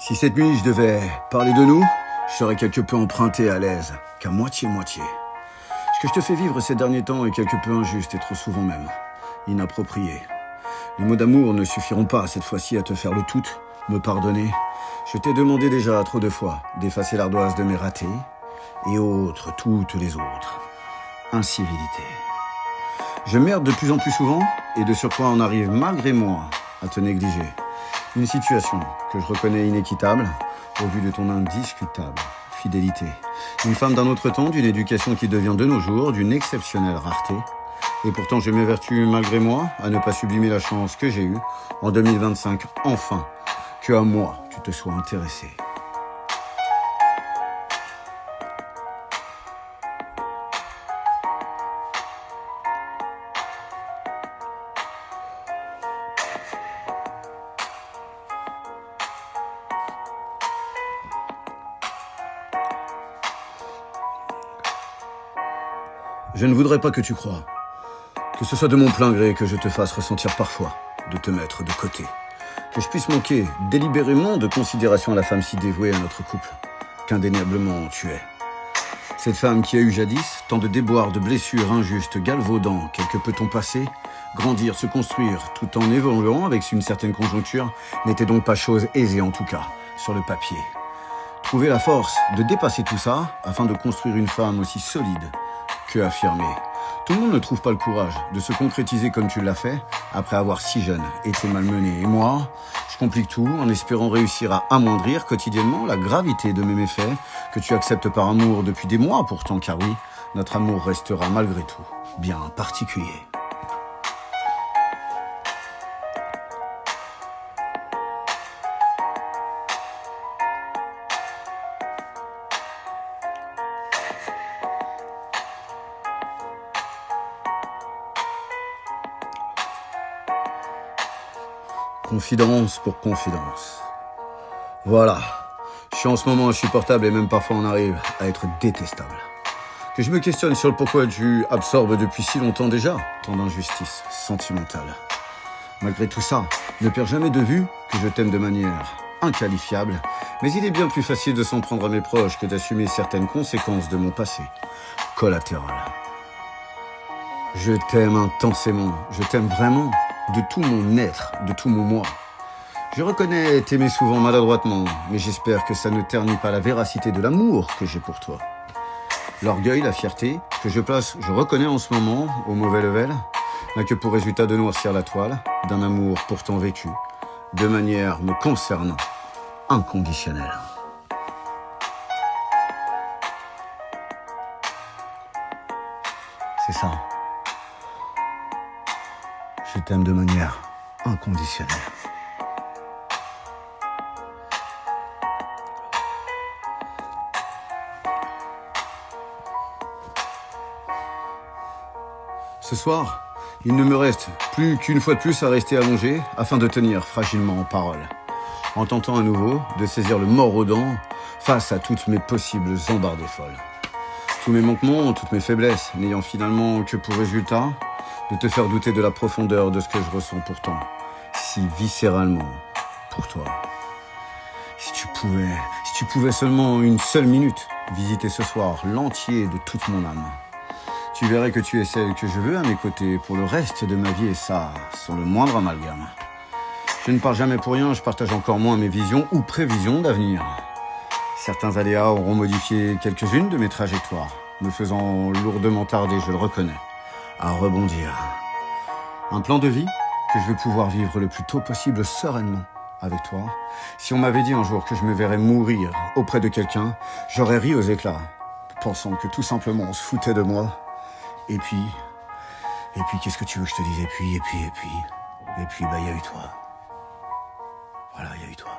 Si cette nuit je devais parler de nous, je serais quelque peu emprunté à l'aise, qu'à moitié-moitié. Ce que je te fais vivre ces derniers temps est quelque peu injuste et trop souvent même inapproprié. Les mots d'amour ne suffiront pas cette fois-ci à te faire le tout, me pardonner. Je t'ai demandé déjà trop de fois d'effacer l'ardoise de mes ratés et autres, toutes les autres incivilités. Je merde de plus en plus souvent et de surcroît on arrive malgré moi à te négliger. Une situation que je reconnais inéquitable au vu de ton indiscutable fidélité. Une femme d'un autre temps, d'une éducation qui devient de nos jours d'une exceptionnelle rareté. Et pourtant je m'évertue malgré moi à ne pas sublimer la chance que j'ai eue en 2025, enfin, que à moi tu te sois intéressé. Je ne voudrais pas que tu crois que ce soit de mon plein gré que je te fasse ressentir parfois de te mettre de côté. Que je puisse manquer délibérément de considération à la femme si dévouée à notre couple, qu'indéniablement tu es. Cette femme qui a eu jadis tant de déboires, de blessures injustes, galvaudant quelque peu ton passé, grandir, se construire, tout en évoluant avec une certaine conjoncture, n'était donc pas chose aisée en tout cas, sur le papier. Trouver la force de dépasser tout ça afin de construire une femme aussi solide que affirmée. Tout le monde ne trouve pas le courage de se concrétiser comme tu l'as fait, après avoir si jeune été malmené. Et moi, je complique tout en espérant réussir à amoindrir quotidiennement la gravité de mes méfaits, que tu acceptes par amour depuis des mois pourtant, car oui, notre amour restera malgré tout bien particulier. Confidence pour confidence. Voilà. Je suis en ce moment insupportable et même parfois on arrive à être détestable. Que je me questionne sur le pourquoi tu absorbes depuis si longtemps déjà tant d'injustice sentimentale. Malgré tout ça, ne perds jamais de vue que je t'aime de manière inqualifiable, mais il est bien plus facile de s'en prendre à mes proches que d'assumer certaines conséquences de mon passé collatéral. Je t'aime intensément, je t'aime vraiment. De tout mon être, de tout mon moi. Je reconnais t'aimer souvent maladroitement, mais j'espère que ça ne ternit pas la véracité de l'amour que j'ai pour toi. L'orgueil, la fierté, que je place, je reconnais en ce moment, au mauvais level, n'a que pour résultat de noircir la toile d'un amour pourtant vécu, de manière me concernant, inconditionnelle. C'est ça. Je t'aime de manière inconditionnelle. Ce soir, il ne me reste plus qu'une fois de plus à rester allongé afin de tenir fragilement en parole, en tentant à nouveau de saisir le mors aux dents face à toutes mes possibles embardées folles. Tous mes manquements, toutes mes faiblesses, n'ayant finalement que pour résultat de te faire douter de la profondeur de ce que je ressens pourtant, si viscéralement, pour toi. Si tu pouvais seulement une seule minute visiter ce soir l'entier de toute mon âme, tu verrais que tu es celle que je veux à mes côtés pour le reste de ma vie et ça, sans le moindre amalgame. Je ne parle jamais pour rien, je partage encore moins mes visions ou prévisions d'avenir. Certains aléas auront modifié quelques-unes de mes trajectoires, me faisant lourdement tarder, je le reconnais, à rebondir. Un plan de vie que je vais pouvoir vivre le plus tôt possible sereinement avec toi. Si on m'avait dit un jour que je me verrais mourir auprès de quelqu'un, j'aurais ri aux éclats, pensant que tout simplement on se foutait de moi. Et puis, qu'est-ce que tu veux que je te dise? Et puis, il y a eu toi. Voilà, il y a eu toi.